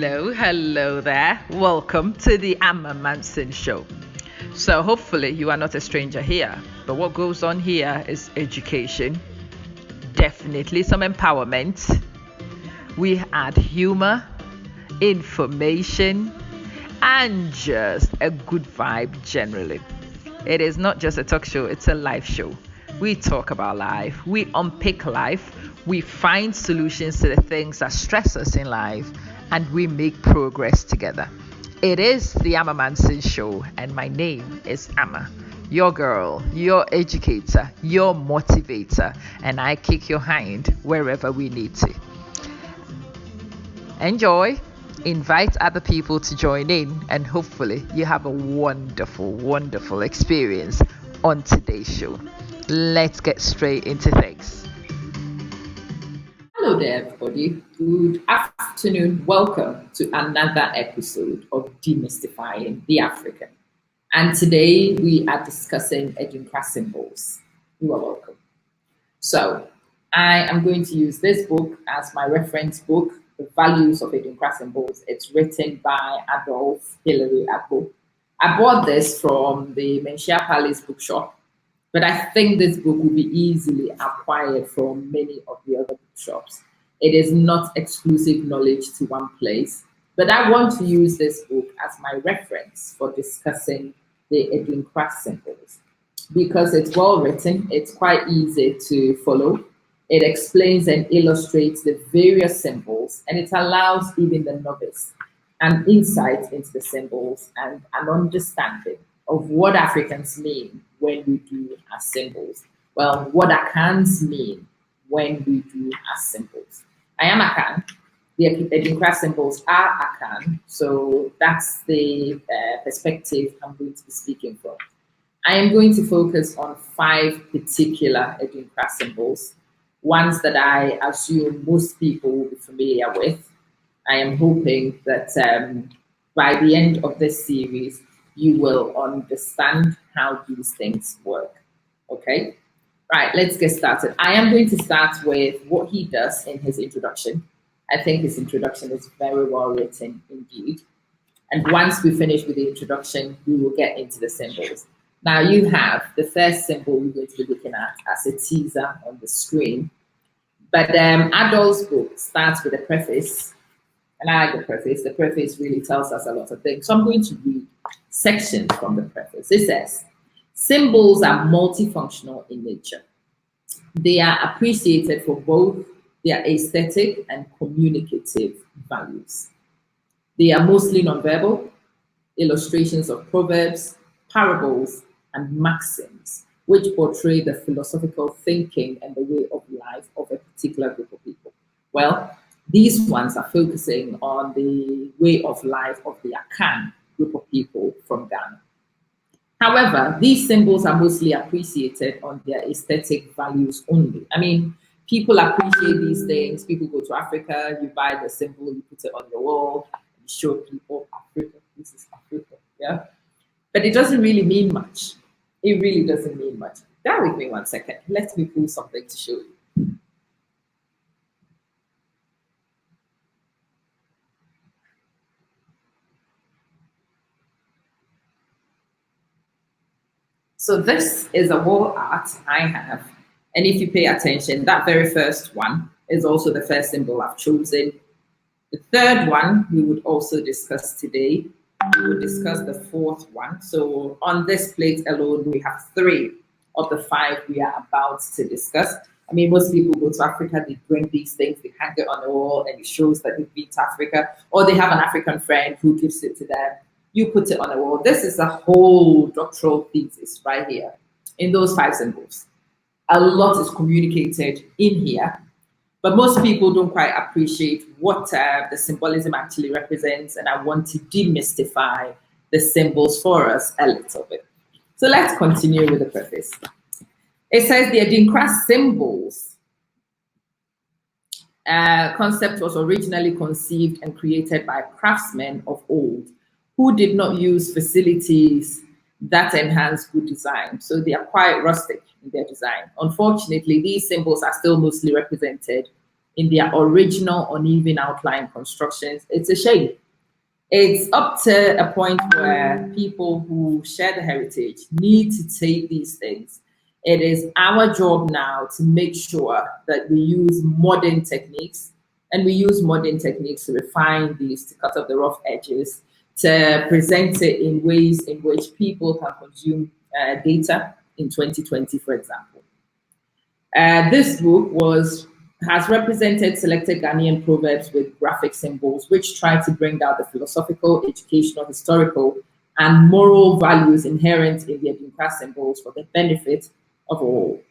Hello there. Welcome to the Amma Manson Show. So, hopefully, you are not a stranger here. But what goes on here is education, definitely some empowerment. We add humor, information, and just a good vibe generally. It is not just a talk show, it's a live show. We talk about life, we unpick life, we find solutions to the things that stress us in life, and we make progress together. It is the Amma Manson Show, and my name is Amma, your girl, your educator, your motivator, and I kick your hind wherever we need to. Enjoy, invite other people to join in, and hopefully, you have a wonderful experience on today's show. Let's get straight into things. Hello there, everybody. Good afternoon. Welcome to another episode of Demystifying the African. And today we are discussing Edinkra symbols. You are welcome. So, I am going to use this book as my reference book, The Values of Edinkra Symbols. It's written by Adolf Hilary Agbo. I bought this from the Menchia Palace bookshop. But I think this book will be easily acquired from many of the other bookshops. It is not exclusive knowledge to one place, but I want to use this book as my reference for discussing the Edinkra symbols because it's well written, it's quite easy to follow. It explains and illustrates the various symbols, and it allows even the novice an insight into the symbols and an understanding of what Africans mean when we do our symbols. Well, what Akans mean when we do our symbols. I am Akan. The Edinkra symbols are Akan, so that's the perspective I'm going to be speaking from. I am going to focus on 5 particular Edinkra symbols, ones that I assume most people will be familiar with. I am hoping that by the end of this series, you will understand how these things work. Okay? Right, let's get started. I am going to start with what he does in his introduction. I think his introduction is very well written indeed. And once we finish with the introduction, we will get into the symbols. Now you have the first symbol we're going to be looking at as a teaser on the screen. But Adolf's book starts with a preface. And I like the preface. The preface really tells us a lot of things. So I'm going to read sections from the preface. It says, symbols are multifunctional in nature. They are appreciated for both their aesthetic and communicative values. They are mostly nonverbal, illustrations of proverbs, parables, and maxims, which portray the philosophical thinking and the way of life of a particular group of people. Well, these ones are focusing on the way of life of the Akan group of people from Ghana. However, these symbols are mostly appreciated on their aesthetic values only. I mean, people appreciate these things. People go to Africa, you buy the symbol, you put it on your wall, you show people Africa, this is Africa, yeah? But it doesn't really mean much. It really doesn't mean much. Bear with me 1 second. Let me pull something to show you. So this is a wall art I have. And if you pay attention, that very first one is also the first symbol I've chosen. The third one we would also discuss today. We will discuss the 4th one. So on this plate alone, we have 3 of the 5 we are about to discuss. I mean, most people go to Africa, they bring these things, they hang it on the wall, and it shows that they've been to Africa, or they have an African friend who gives it to them. You put it on the wall. This is a whole doctoral thesis right here in those 5 symbols. A lot is communicated in here, but most people don't quite appreciate what the symbolism actually represents, and I want to demystify the symbols for us a little bit. So let's continue with the preface. It says the Edinkra symbols concept was originally conceived and created by craftsmen of old who did not use facilities that enhance good design. So they are quite rustic in their design. Unfortunately, these symbols are still mostly represented in their original uneven outline constructions, it's a shame. It's up to a point where people who share the heritage need to take these things. It is our job now to make sure that we use modern techniques, and we use modern techniques to refine these, to cut off the rough edges, to present it in ways in which people can consume data in 2020, for example. This book has represented selected Ghanaian proverbs with graphic symbols, which try to bring out the philosophical, educational, historical, and moral values inherent in the Adinkra symbols for the benefit of all.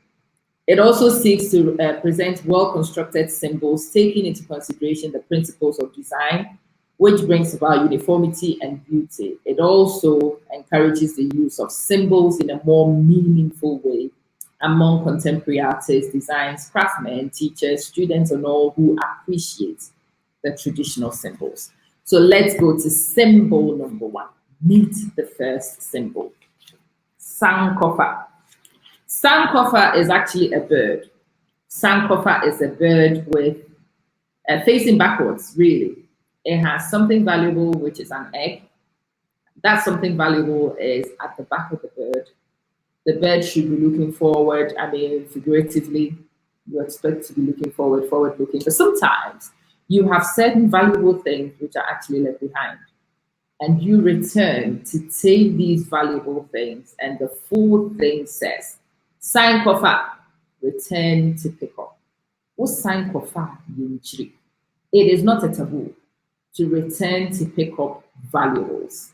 It also seeks to present well-constructed symbols, taking into consideration the principles of design, which brings about uniformity and beauty. It also encourages the use of symbols in a more meaningful way among contemporary artists, designers, craftsmen, teachers, students, and all who appreciate the traditional symbols. So let's go to symbol number one. Meet the first symbol. Sankofa. Sankofa is actually a bird. Sankofa is a bird with facing backwards, really. It has something valuable, which is an egg. That something valuable is at the back of the bird. The bird should be looking forward. I mean, figuratively, you expect to be looking forward looking. But sometimes you have certain valuable things which are actually left behind. And you return to take these valuable things. And the full thing says, Sankofa, return to pick up. What Sankofa yinchiri? It is not a taboo to return to pick up valuables.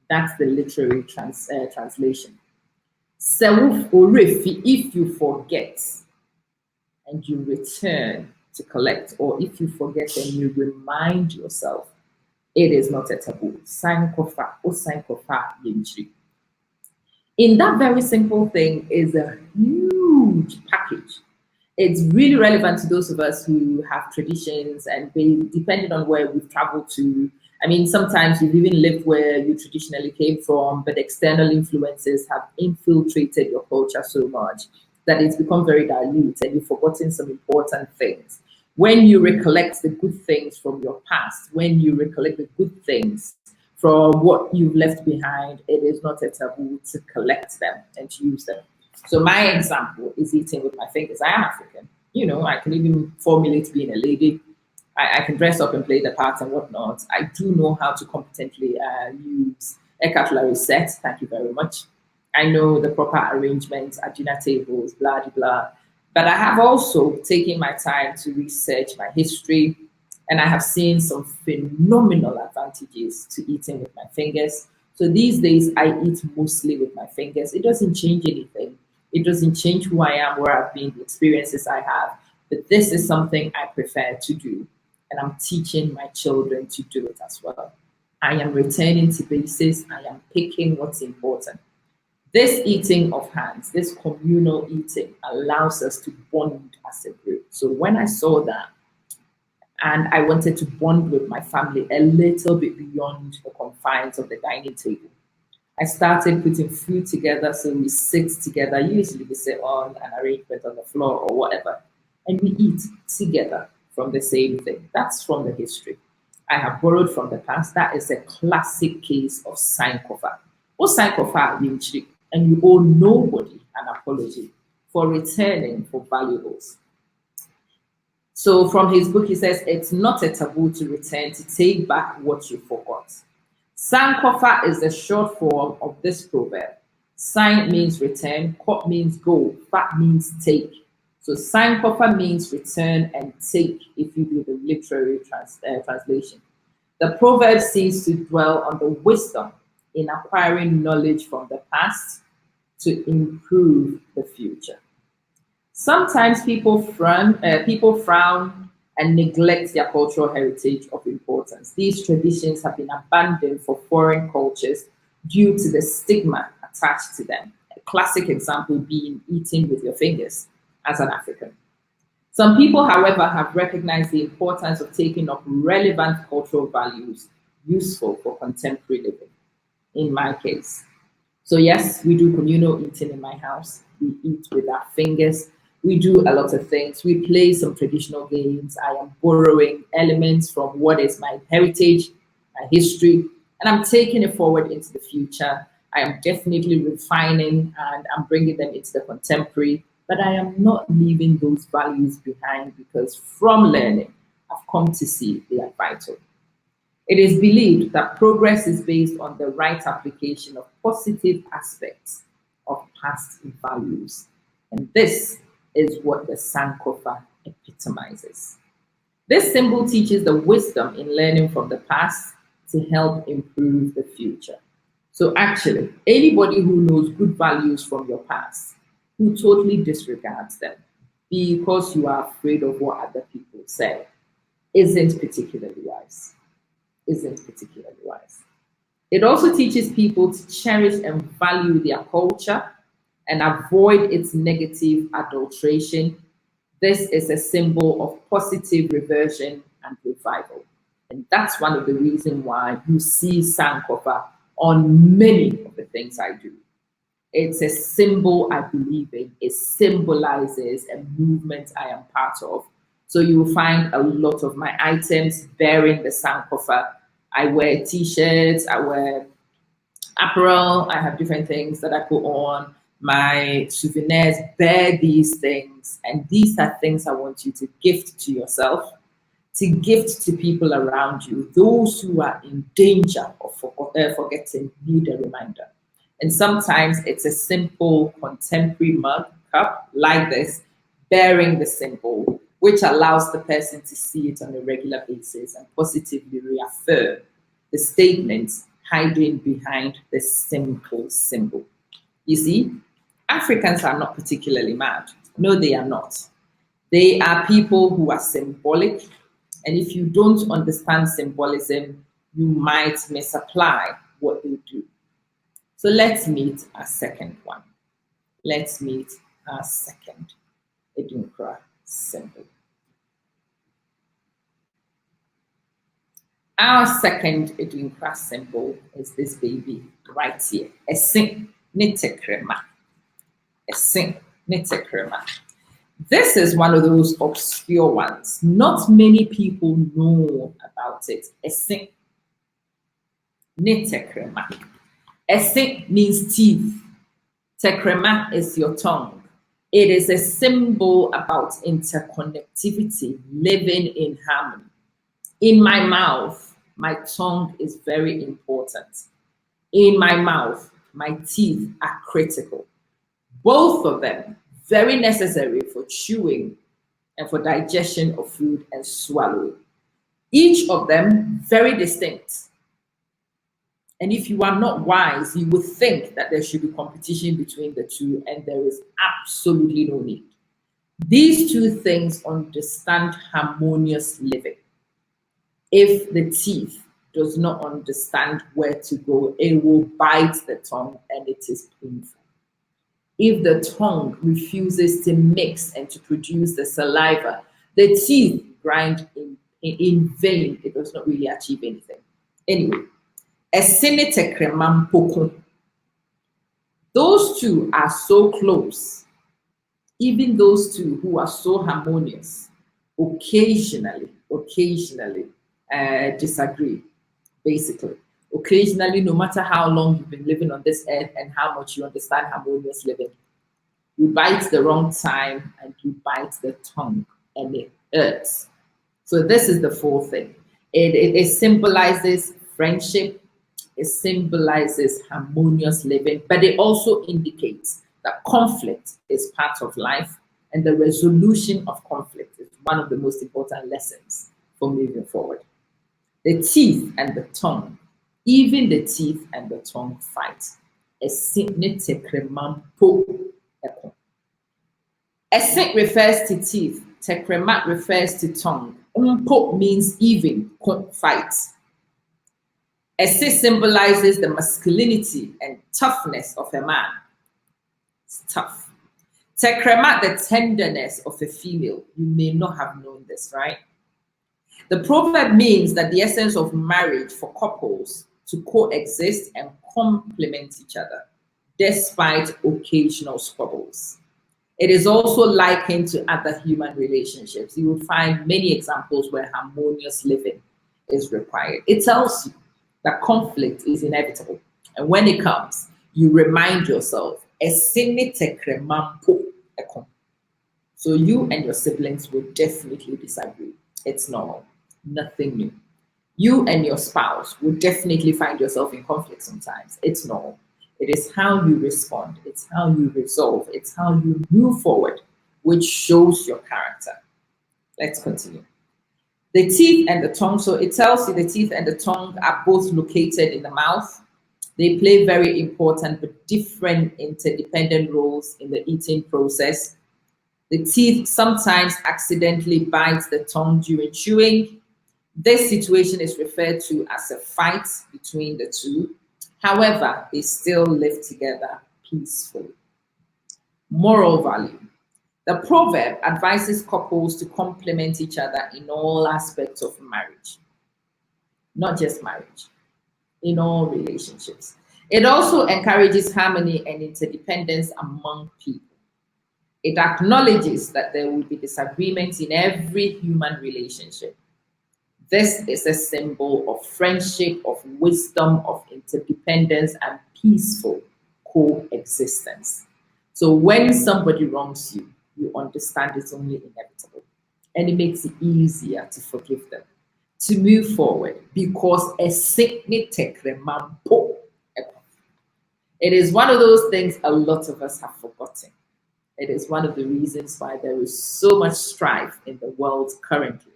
That's the literary translation. If you forget and you return to collect, or if you forget and you remind yourself, it is not a taboo. Sankofa, o Sankofa yinchiri. In that very simple thing is a huge package. It's really relevant to those of us who have traditions, and depending on where we've traveled to. I mean, sometimes you've even lived where you traditionally came from, but external influences have infiltrated your culture so much that it's become very dilute and you've forgotten some important things. When you recollect the good things from your past, when you recollect the good things from what you've left behind, it is not a taboo to collect them and to use them. So my example is eating with my fingers. I am African. You know, I can even formulate being a lady. I can dress up and play the part and whatnot. I do know how to competently use a cutlery set. Thank you very much. I know the proper arrangements, dinner tables, blah, blah, blah. But I have also taken my time to research my history, and I have seen some phenomenal advantages to eating with my fingers. So these days, I eat mostly with my fingers. It doesn't change anything. It doesn't change who I am, where I've been, the experiences I have. But this is something I prefer to do. And I'm teaching my children to do it as well. I am returning to basics. I am picking what's important. This eating of hands, this communal eating, allows us to bond as a group. So when I saw that, and I wanted to bond with my family a little bit beyond the confines of the dining table, I started putting food together. So we sit together. Usually we sit on an arrangement on the floor or whatever, and we eat together from the same thing. That's from the history. I have borrowed from the past. That is a classic case of Sankofa. What Sankofa yinchiri? And you owe nobody an apology for returning for valuables. So from his book, he says, it's not a taboo to return, to take back what you forgot. Sankofa is the short form of this proverb. San means return, kop means go, fa means take. So Sankofa means return and take if you do the literary translation. The proverb seems to dwell on the wisdom in acquiring knowledge from the past to improve the future. Sometimes people frown and neglect their cultural heritage of importance. These traditions have been abandoned for foreign cultures due to the stigma attached to them. A classic example being eating with your fingers as an African. Some people, however, have recognized the importance of taking up relevant cultural values useful for contemporary living, in my case. So yes, we do communal eating in my house. We eat with our fingers. We do a lot of things. We play some traditional games. I am borrowing elements from what is my heritage, my history, and I'm taking it forward into the future. I am definitely refining and I'm bringing them into the contemporary, but I am not leaving those values behind because from learning, I've come to see they are vital. It is believed that progress is based on the right application of positive aspects of past values. And this is what the Sankofa epitomizes. This symbol teaches the wisdom in learning from the past to help improve the future. So, actually, anybody who knows good values from your past, who totally disregards them because you are afraid of what other people say, isn't particularly wise. Isn't particularly wise. It also teaches people to cherish and value their culture and avoid its negative adulteration. This is a symbol of positive reversion and revival. And that's one of the reasons why you see Sankofa on many of the things I do. It's a symbol I believe in. It symbolizes a movement I am part of. So you will find a lot of my items bearing the Sankofa. I wear t-shirts, I wear apparel, I have different things that I put on. My souvenirs bear these things. And these are things I want you to gift to yourself, to gift to people around you. Those who are in danger of forgetting need a reminder. And sometimes it's a simple contemporary mug cup like this, bearing the symbol, which allows the person to see it on a regular basis and positively reaffirm the statements hiding behind the simple symbol. You see, Africans are not particularly mad. No, they are not. They are people who are symbolic. And if you don't understand symbolism, you might misapply what they do. So let's meet our second one. Let's meet our second Edinkra symbol. Our second Edinkra symbol is this baby right here. Esin nitekrema. Esin nitekrema. This is one of those obscure ones. Not many people know about it. Esin nitekrema. Esin means teeth. Tekrema is your tongue. It is a symbol about interconnectivity, living in harmony. In my mouth, my tongue is very important. In my mouth, my teeth are critical. Both of them very necessary for chewing and for digestion of food and swallowing. Each of them very distinct. And if you are not wise, you would think that there should be competition between the two, and there is absolutely no need. These two things understand harmonious living. If the teeth does not understand where to go, it will bite the tongue and it is painful. If the tongue refuses to mix and to produce the saliva, the teeth grind in vain. It does not really achieve anything. Anyway, those two are so close. Even those two who are so harmonious, occasionally disagree, basically. Occasionally, no matter how long you've been living on this earth and how much you understand harmonious living, you bite the wrong time and you bite the tongue and it hurts. So this is the fourth thing. It symbolizes friendship, it symbolizes harmonious living, but it also indicates that conflict is part of life and the resolution of conflict is one of the most important lessons for moving forward. The teeth and the tongue, even the teeth and the tongue fight. Esin refers to teeth, tekrema refers to tongue. Mpo means even, fight. Esin symbolizes the masculinity and toughness of a man. It's tough. Tekrema, the tenderness of a female. You may not have known this, right? The proverb means that the essence of marriage for couples to coexist and complement each other, despite occasional squabbles. It is also likened to other human relationships. You will find many examples where harmonious living is required. It tells you that conflict is inevitable. And when it comes, you remind yourself, so you and your siblings will definitely disagree. It's normal, nothing new. You and your spouse will definitely find yourself in conflict sometimes. It's normal. It is how you respond, it's how you resolve, it's how you move forward, which shows your character. Let's continue. The teeth and the tongue. So it tells you the teeth and the tongue are both located in the mouth. They play very important but different interdependent roles in the eating process. The teeth sometimes accidentally bite the tongue during chewing. This situation is referred to as a fight between the two. However, they still live together peacefully. Moral value. The proverb advises couples to complement each other in all aspects of marriage, not just marriage, in all relationships. It also encourages harmony and interdependence among people. It acknowledges that there will be disagreements in every human relationship. This is a symbol of friendship, of wisdom, of interdependence, and peaceful coexistence. So when somebody wrongs you, you understand it's only inevitable. And it makes it easier to forgive them, to move forward, because it is one of those things a lot of us have forgotten. It is one of the reasons why there is so much strife in the world currently.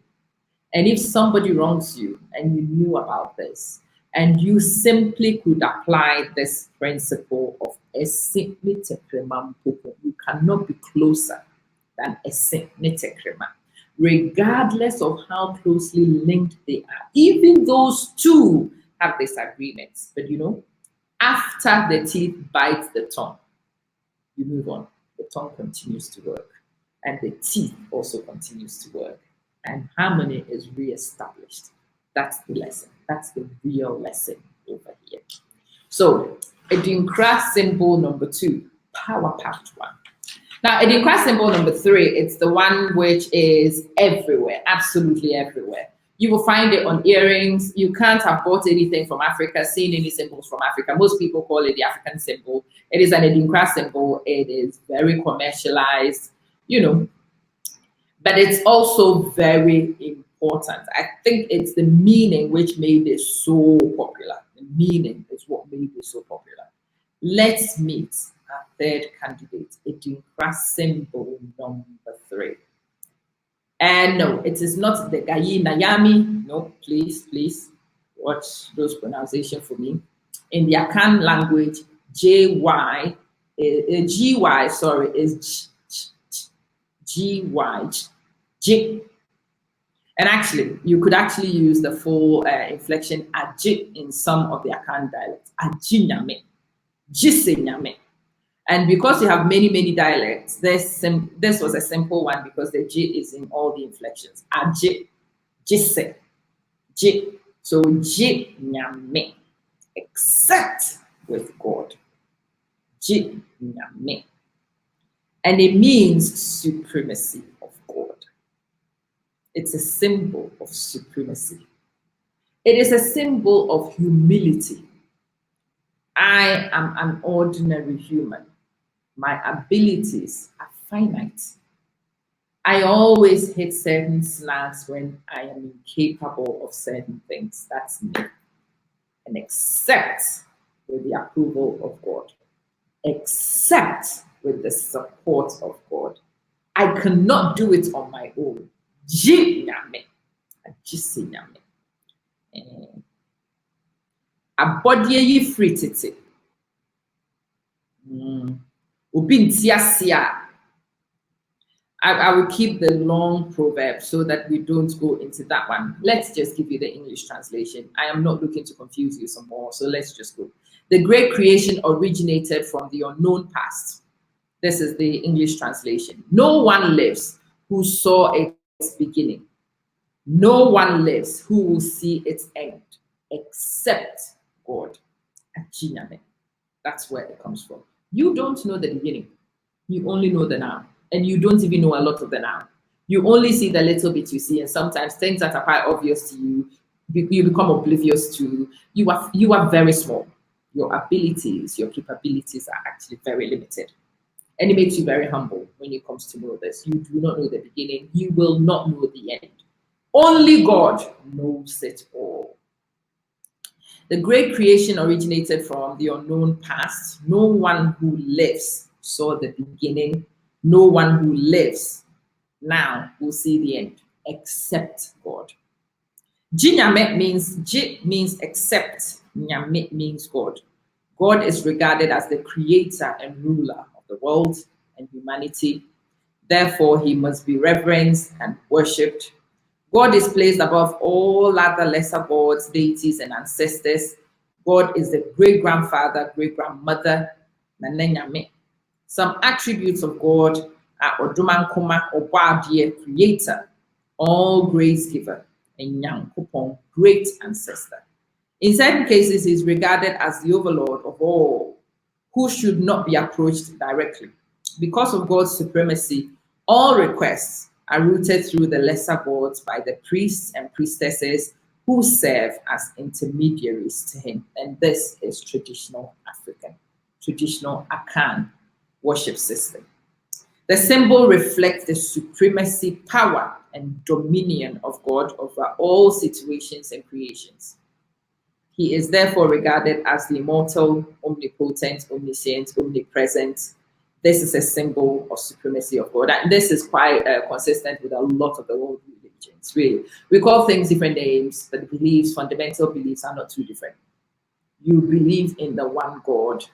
And if somebody wrongs you and you knew about this, and you simply could apply this principle of you cannot be closer than regardless of how closely linked they are. Even those two have disagreements. But you know, after the teeth bite the tongue, you move on. The tongue continues to work, and the teeth also continues to work, and harmony is reestablished. That's the lesson. That's the real lesson over here. So, Edinkra symbol number 2, power packed one. Now, Edinkra symbol number 3, it's the one which is everywhere, absolutely everywhere. You will find it on earrings. You can't have bought anything from Africa, seen any symbols from Africa. Most people call it the African symbol. It is an Edinkra symbol. It is very commercialized, you know, but it's also very important. I think it's the meaning which made it so popular. The meaning is what made it so popular. Let's meet our third candidate, Edinkra symbol number 3. And no, it is not the Gayi Nayami. No, please watch those pronunciation for me. In the Akan language, GY, sorry, is GY, J. And actually, you could actually use the full inflection Aji in some of the Akan dialects. Aji Nyame, Jise Nyame. And because you have many dialects, this was a simple one because the J is in all the inflections. Aji, Jise, J. So J Nyame, except with God. J Nyame. And it means supremacy of God. It's a symbol of supremacy. It is a symbol of humility. I am an ordinary human. My abilities are finite. I always hit certain snags when I am incapable of certain things. That's me. And except with the approval of God, except with the support of God, I cannot do it on my own. Abɔdeɛ yi firi tete. Obi nti ase a. I will keep the long proverb so that we don't go into that one. Let's just give you the English translation. I am not looking to confuse you some more, so let's just go. The great creation originated from the unknown past. This is the English translation. No one lives who saw its beginning. No one lives who will see its end, except God. That's where it comes from. You don't know the beginning. You only know the now. and you don't even know a lot of the now. You only see the little bit you see, and sometimes things that are quite obvious to you, you become oblivious to. You are very small. Your abilities, your capabilities are actually very limited. And it makes you very humble when it comes to know this. You do not know the beginning, you will not know the end. Only God knows it all. The great creation originated from the unknown past. No one who lives saw the beginning. No one who lives now will see the end, except God. Jinyame means Ji means except, Nyame means God. God is regarded as the creator and ruler of the world and humanity. Therefore, he must be reverenced and worshipped. God is placed above all other lesser gods, deities, and ancestors. God is the great grandfather, great grandmother, Nanenyame. Some attributes of God are Odumankoma, Obadie, creator, all grace giver, and Nyankopon, great ancestor. In certain cases, he is regarded as the overlord of all, who should not be approached directly. Because of God's supremacy, all requests are routed through the lesser gods by the priests and priestesses who serve as intermediaries to him. And this is traditional African, traditional Akan worship system. The symbol reflects the supremacy, power, and dominion of God over all situations and creations. He is therefore regarded as the immortal, omnipotent, omniscient, omnipresent. This is a symbol of supremacy of God. And this is quite consistent with a lot of the world religions, really. We call things different names, but the beliefs, fundamental beliefs, are not too different. You believe in the one God,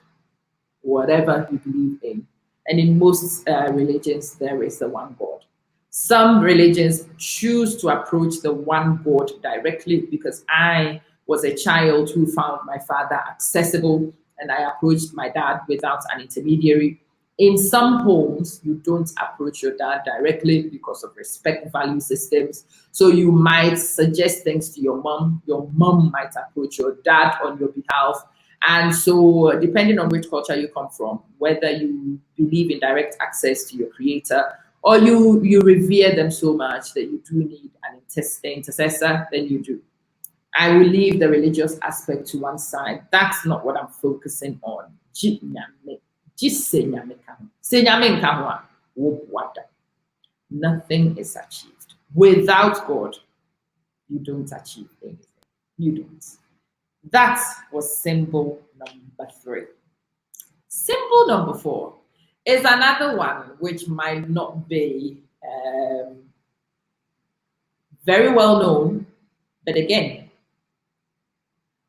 whatever you believe in. And in most religions, there is the one God. Some religions choose to approach the one God directly, because I was a child who found my father accessible and I approached my dad without an intermediary. In some homes, you don't approach your dad directly because of respect value systems. So you might suggest things to your mom might approach your dad on your behalf. And so depending on which culture you come from, whether you believe in direct access to your creator or you revere them so much that you do need an intercessor, then you do. I will leave the religious aspect to one side. That's not what I'm focusing on. Nothing is achieved. Without God, you don't achieve anything. You don't. That was symbol number 3. Symbol number 4 is another one which might not be very well known, but again,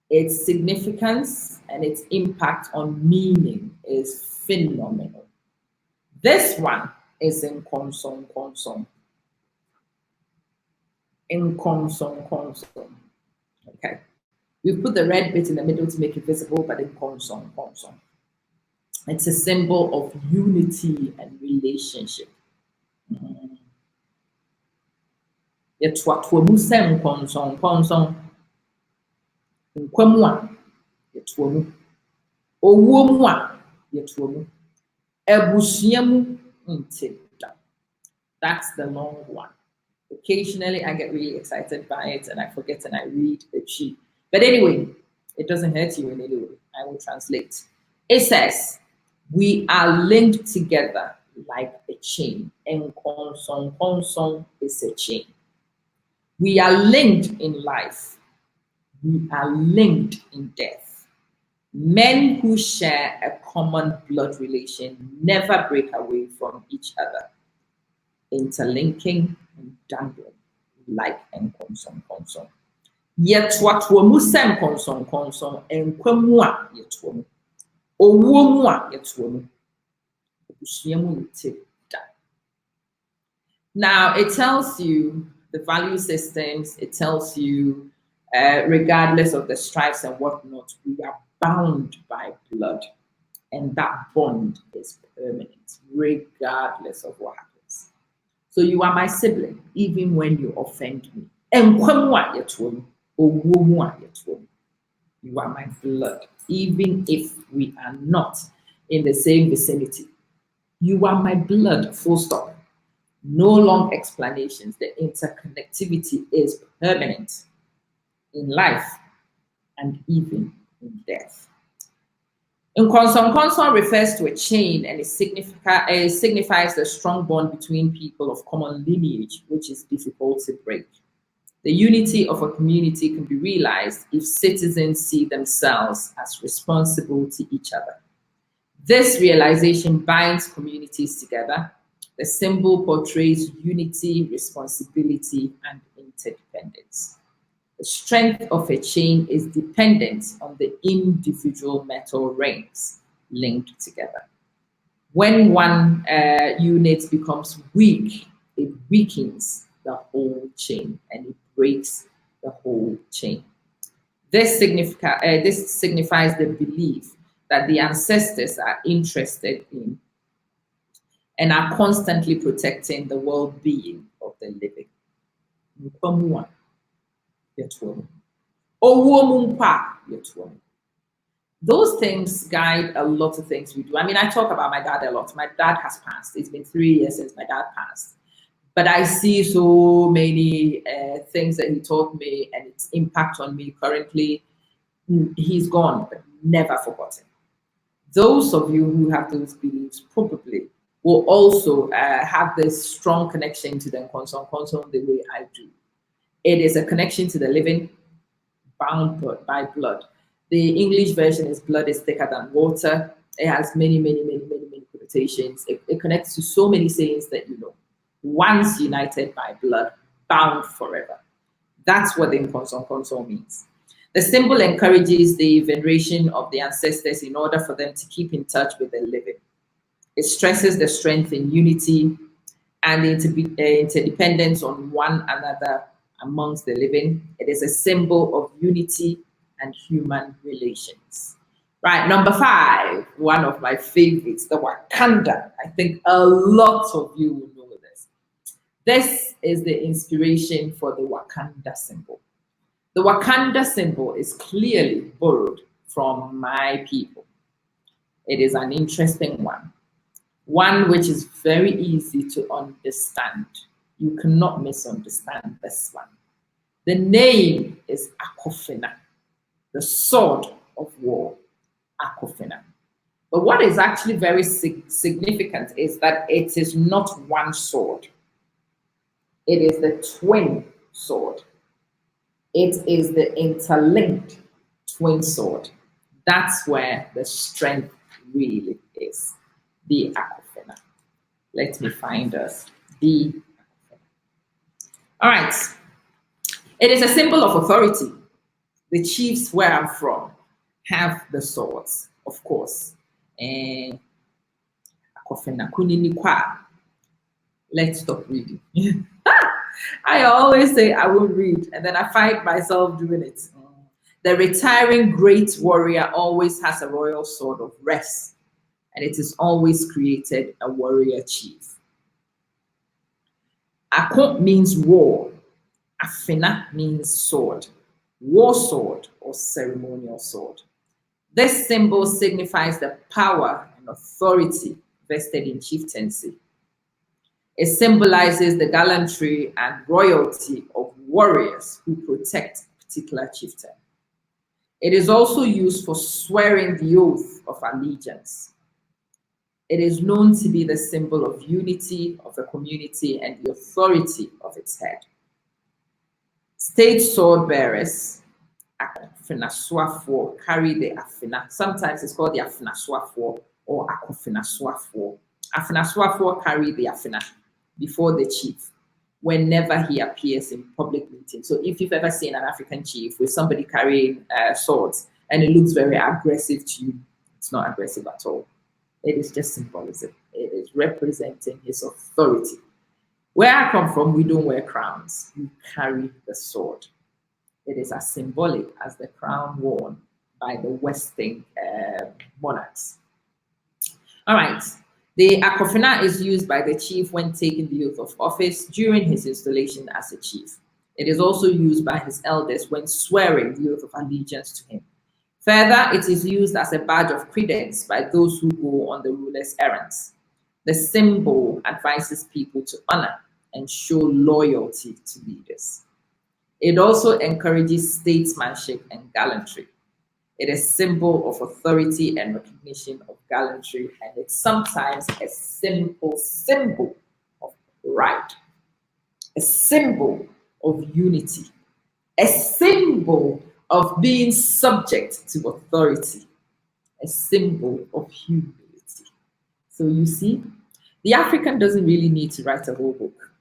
its significance and its impact on meaning is phenomenal. This one is in Konsong. In Konsong. Okay. We put the red bit in the middle to make it visible, but in Konsong. It's a symbol of unity and relationship. Konsong. Nkwamua yetuomu owuomu yetuomu ebusuamu ntida. That's the long one. Occasionally I get really excited by it and I forget and I read the chi. But anyway, it doesn't hurt you in any way. I will translate. It says, we are linked together like a chain. And konsong is a chain. We are linked in life. We are linked in death. Men who share a common blood relation never break away from each other, interlinking and dangling like nkonsong. Yetwatwomu sem konsong enkwamu a yetwomu. Owuomu a yetwomu. Obusuamu ntida. Now it tells you the value systems, it tells you regardless of the stripes and whatnot, we are bound by blood. And that bond is permanent, regardless of what happens. So you are my sibling, even when you offend me. You are my blood, even if we are not in the same vicinity. You are my blood, full stop. No long explanations. The interconnectivity is permanent in life and even in death. Nkonson refers to a chain and it signifies the strong bond between people of common lineage, which is difficult to break. The unity of a community can be realized if citizens see themselves as responsible to each other. This realization binds communities together. The symbol portrays unity, responsibility, and interdependence. The strength of a chain is dependent on the individual metal rings linked together. When one unit becomes weak, it weakens the whole chain and it breaks the whole chain. This signifies the belief that the ancestors are interested in and are constantly protecting the well-being of the living. Those things guide a lot of things we do. I mean, I talk about my dad a lot. My dad has passed. It's been 3 years since my dad passed. But I see so many things that he taught me and its impact on me currently. He's gone, but never forgotten. Those of you who have those beliefs probably will also have this strong connection to the Nkonson the way I do. It is a connection to the living, bound by blood. The English version is blood is thicker than water. It has many connotations. It connects to so many sayings that you know. Once united by blood, bound forever. That's what the Nkonson means. The symbol encourages the veneration of the ancestors in order for them to keep in touch with the living. It stresses the strength in unity and interdependence on one another amongst the living. It is a symbol of unity and human relations. Right, number 5, one of my favorites, the Wakanda. I think a lot of you will know this. This is the inspiration for the Wakanda symbol. The Wakanda symbol is clearly borrowed from my people. It is an interesting one which is very easy to understand. You cannot misunderstand this one. The name is Aquafina, the sword of war, Aquafina. But what is actually very significant is that it is not one sword. It is the twin sword. It is the interlinked twin sword. That's where the strength really is. The Aquafina. Let me find us. The Aquafina. All right. It is a symbol of authority. The chiefs where I'm from have the swords, of course. And Aquafina kunini kwa. Let's stop reading. I always say I will read, and then I find myself doing it. The retiring great warrior always has a royal sword of rest, and it is always created a warrior chief. Ako means war. Afina means sword, war sword or ceremonial sword. This symbol signifies the power and authority vested in chieftaincy. It symbolizes the gallantry and royalty of warriors who protect a particular chieftain. It is also used for swearing the oath of allegiance. It is known to be the symbol of unity of a community and the authority of its head. State sword bearers, Afinaswafoɔ, carry the Afina. Sometimes it's called the Afinaswafoɔ or Aquafinaswafoɔ. Afinaswafoɔ carry the Afina before the chief whenever he appears in public meetings. So if you've ever seen an African chief with somebody carrying swords and it looks very aggressive to you, it's not aggressive at all. It is just symbolism. It is representing his authority. Where I come from, we don't wear crowns. We carry the sword. It is as symbolic as the crown worn by the Western monarchs. All right. The Aquafina is used by the chief when taking the oath of office during his installation as a chief. It is also used by his elders when swearing the oath of allegiance to him. Further, it is used as a badge of credence by those who go on the ruler's errands. The symbol advises people to honor and show loyalty to leaders. It also encourages statesmanship and gallantry. It is a symbol of authority and recognition of gallantry, and it's sometimes a simple symbol of pride, a symbol of unity, a symbol of being subject to authority, a symbol of humility. So you see, the African doesn't really need to write a whole book.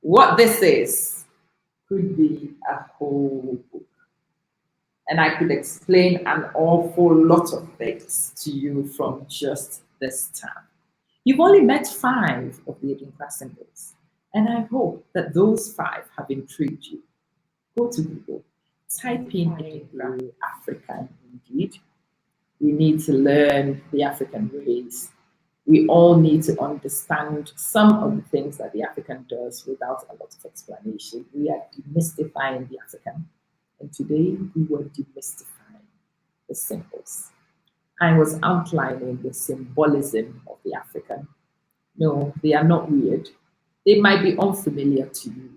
What this is could be a whole book. And I could explain an awful lot of things to you from just this time. You've only met 5 of the Adinkra symbols, and I hope that those 5 have intrigued you. Go to Google, type in Adinkra African indeed. We need to learn the African ways. We all need to understand some of the things that the African does without a lot of explanation. We are demystifying the African. And today we were demystifying the symbols. I was outlining the symbolism of the African. No, they are not weird. They might be unfamiliar to you,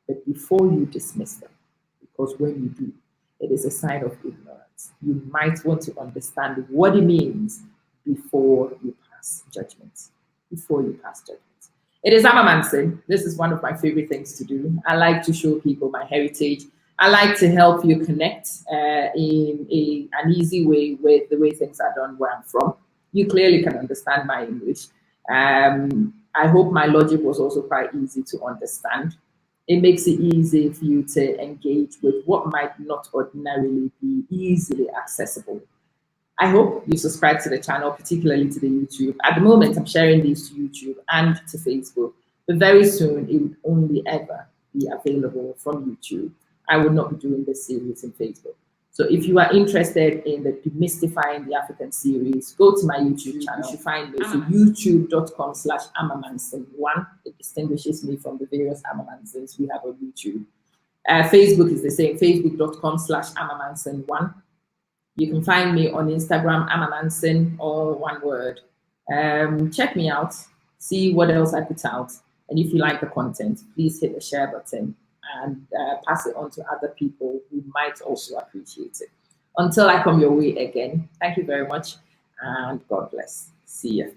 but before you dismiss them, because when you do, it is a sign of ignorance. You might want to understand what it means before you pass judgment. Before you pass judgment. It is Amamansin. This is one of my favorite things to do. I like to show people my heritage. I like to help you connect in an easy way with the way things are done where I'm from. You clearly can understand my English. I hope my logic was also quite easy to understand. It makes it easy for you to engage with what might not ordinarily be easily accessible. I hope you subscribe to the channel, particularly to the YouTube. At the moment, I'm sharing these to YouTube and to Facebook, but very soon it would only ever be available from YouTube. I will not be doing this series in Facebook. So if you are interested in the Demystifying the African series, go to my YouTube channel. You should find me. So youtube.com/amamanson1. It distinguishes me from the various Amamansons we have on YouTube. Facebook is the same, facebook.com/amamanson1. You can find me on Instagram, Amamanson, all one word. Check me out, see what else I put out. And if you like the content, please hit the share button and pass it on to other people who might also appreciate it. Until I come your way again, thank you very much and God bless. See you.